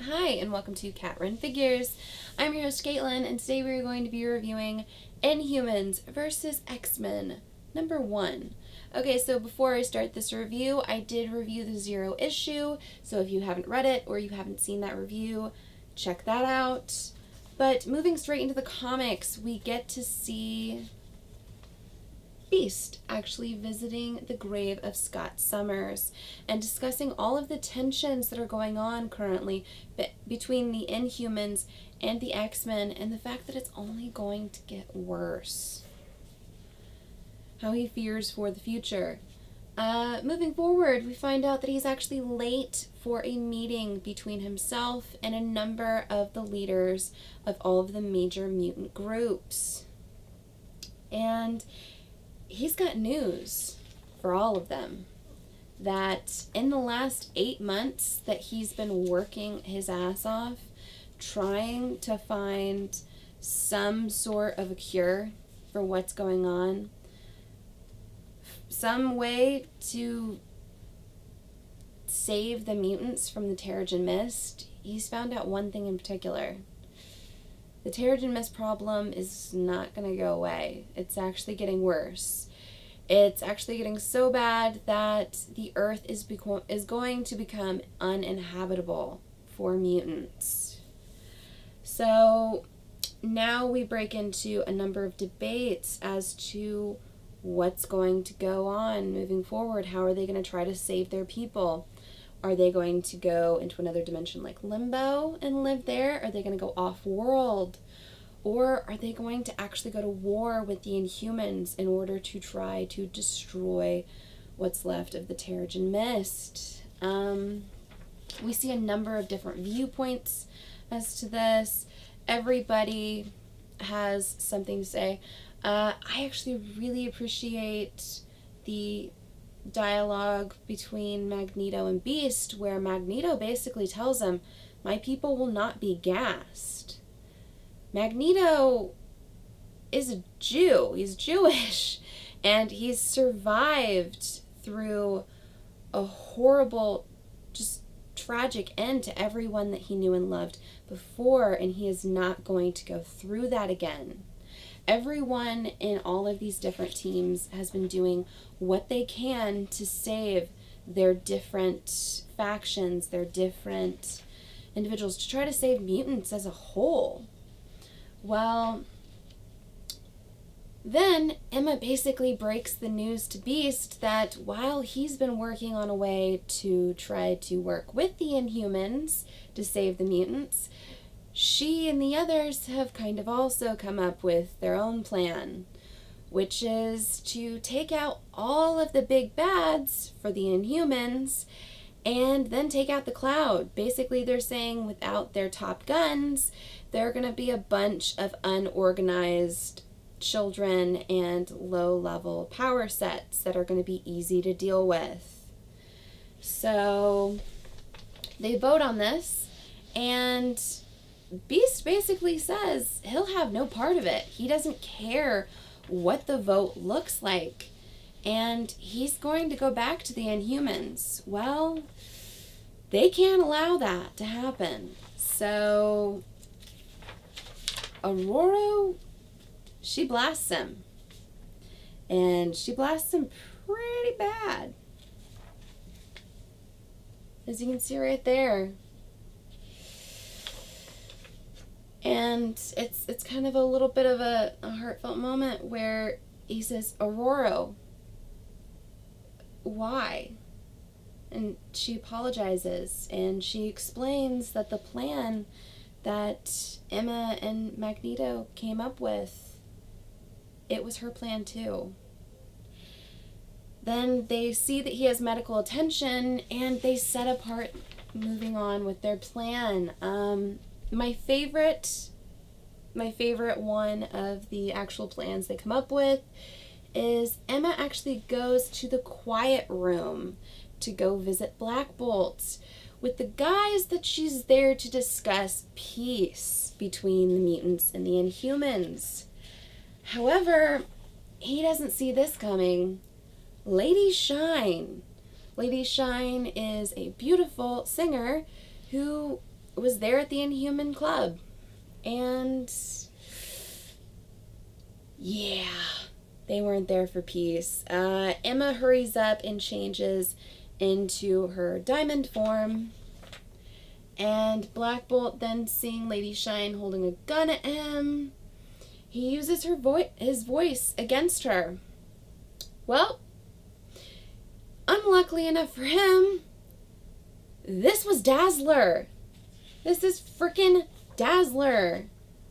Hi, and welcome to Cat Run Figures. I'm your host, Caitlin, and today we're going to be reviewing Inhumans versus X-Men #1. Okay, so before I start this review, I did review the Zero issue, so if you haven't read it or you haven't seen that review, check that out. But moving straight into the comics, we get to see Beast actually visiting the grave of Scott Summers and discussing all of the tensions that are going on currently between the Inhumans and the X-Men, and the fact that it's only going to get worse. How he fears for the future. Moving forward, we find out that he's actually late for a meeting between himself and a number of the leaders of all of the major mutant groups. And he's got news for all of them, that in the last 8 months that he's been working his ass off trying to find some sort of a cure for what's going on, some way to save the mutants from the Terrigen Mist, he's found out one thing in particular. The Terrigen Mist problem is not going to go away. It's actually getting worse. It's actually getting so bad that the Earth is going to become uninhabitable for mutants. So now we break into a number of debates as to what's going to go on moving forward. How are they going to try to save their people? Are they going to go into another dimension like Limbo and live there? Are they going to go off-world? Or are they going to actually go to war with the Inhumans in order to try to destroy what's left of the Terrigen Mist? We see a number of different viewpoints as to this. Everybody has something to say. I actually really appreciate the dialogue between Magneto and Beast, where Magneto basically tells him, "My people will not be gassed." Magneto is a Jew. He's Jewish, and he's survived through a horrible, just tragic end to everyone that he knew and loved before, and he is not going to go through that again. Everyone in all of these different teams has been doing what they can to save their different factions, their different individuals, to try to save mutants as a whole. Well, then Emma basically breaks the news to Beast that while he's been working on a way to try to work with the Inhumans to save the mutants, she and the others have kind of also come up with their own plan, which is to take out all of the big bads for the Inhumans and then take out the Cloud. Basically, they're saying without their top guns, there are going to be a bunch of unorganized children and low-level power sets that are going to be easy to deal with. So they vote on this, and Beast basically says he'll have no part of it. He doesn't care what the vote looks like, and he's going to go back to the Inhumans. Well, they can't allow that to happen. So Aurora, she blasts him, and she blasts him pretty bad, as you can see right there. And it's kind of a little bit of a heartfelt moment where he says, "Aurora, why?" And she apologizes, and she explains that the plan that Emma and Magneto came up with, it was her plan too. Then they see that he has medical attention, and they set apart moving on with their plan. My favorite one of the actual plans they come up with is Emma actually goes to the quiet room to go visit Black Bolt with the guys that she's there to discuss peace between the mutants and the Inhumans. However, he doesn't see this coming. Lady Shine. Lady Shine is a beautiful singer who was there at the Inhuman Club. And yeah, they weren't there for peace. Emma hurries up and changes into her diamond form. And Black Bolt, then seeing Lady Shine holding a gun at him, he uses his voice against her. Well, unluckily enough for him, this was Dazzler. This is freaking Dazzler.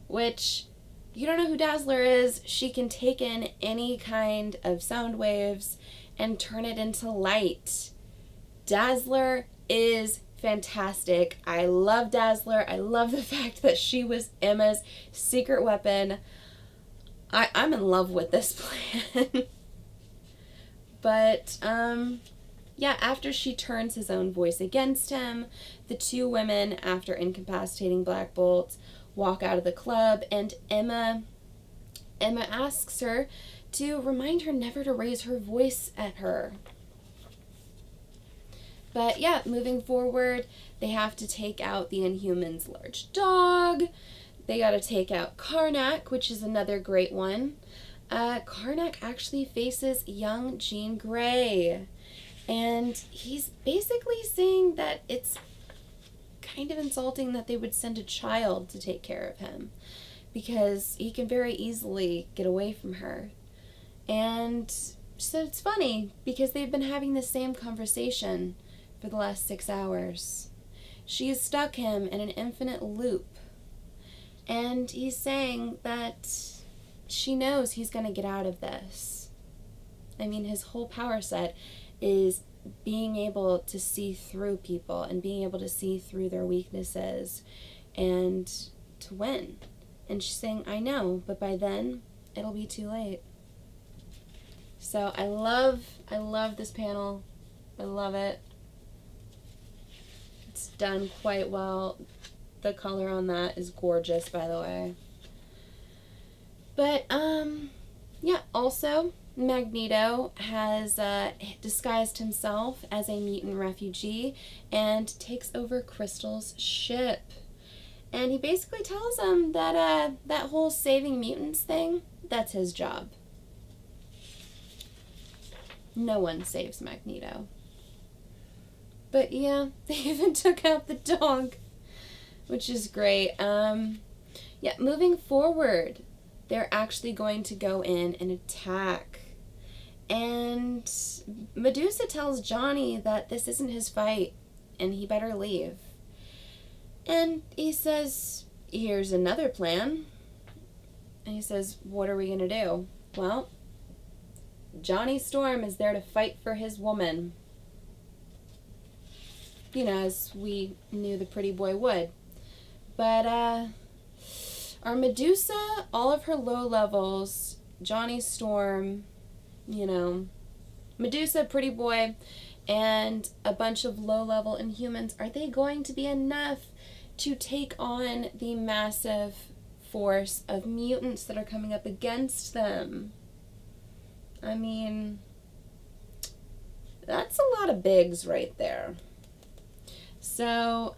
Which, you don't know who Dazzler is, she can take in any kind of sound waves and turn it into light. Dazzler is fantastic. I love Dazzler. I love the fact that she was Emma's secret weapon. I'm in love with this plan. But, yeah, after she turns his own voice against him, the two women, after incapacitating Black Bolt, walk out of the club, and Emma asks her to remind her never to raise her voice at her. But yeah, moving forward, they have to take out the Inhumans' large dog. They got to take out Karnak, which is another great one. Karnak actually faces young Jean Grey. And he's basically saying that it's kind of insulting that they would send a child to take care of him, because he can very easily get away from her. And so it's funny, because they've been having the same conversation for the last 6 hours. She has stuck him in an infinite loop. And he's saying that she knows he's going to get out of this. I mean, his whole power set is being able to see through people and being able to see through their weaknesses and to win. And she's saying, I know, but by then it'll be too late. So I love this panel. I love it. It's done quite well. The color on that is gorgeous, by the way. But, yeah, also, Magneto has disguised himself as a mutant refugee and takes over Crystal's ship. And he basically tells him that that whole saving mutants thing, that's his job. No one saves Magneto. But yeah, they even took out the dog, which is great. Yeah, moving forward, they're actually going to go in and attack. And Medusa tells Johnny that this isn't his fight and he better leave. And he says, here's another plan. And he says, what are we going to do? Well, Johnny Storm is there to fight for his woman. You know, as we knew the pretty boy would. But, our Medusa, all of her low levels, Johnny Storm, you know, Medusa, pretty boy, and a bunch of low-level Inhumans, are they going to be enough to take on the massive force of mutants that are coming up against them? I mean, that's a lot of bigs right there. So,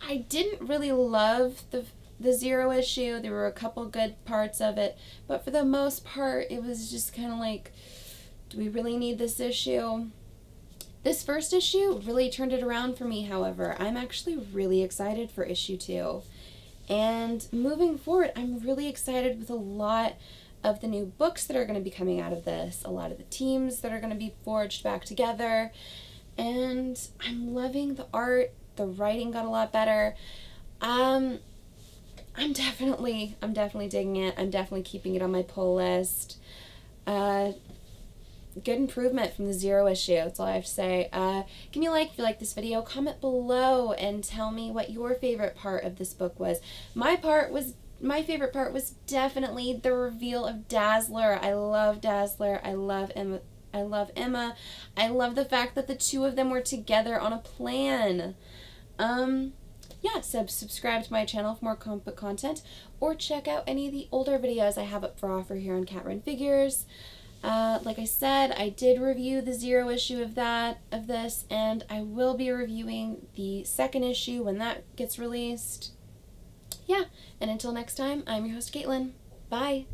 I didn't really love the Zero issue. There were a couple good parts of it, but for the most part, it was just kind of like, do we really need this issue? This first issue really turned it around for me, however. I'm actually really excited for issue 2. And moving forward, I'm really excited with a lot of the new books that are going to be coming out of this, a lot of the teams that are going to be forged back together, and I'm loving the art. The writing got a lot better. I'm definitely digging it. I'm definitely keeping it on my pull list. Good improvement from the Zero issue. That's all I have to say. Give me a like if you like this video. Comment below and tell me what your favorite part of this book was. My favorite part was definitely the reveal of Dazzler. I love Dazzler. I love Emma. I love the fact that the two of them were together on a plan. Yeah, so subscribe to my channel for more comic book content, or check out any of the older videos I have up for offer here on Cat Run Figures. Like I said, I did review the 0 issue of this, and I will be reviewing the 2nd issue when that gets released. Yeah, and until next time, I'm your host, Caitlin. Bye!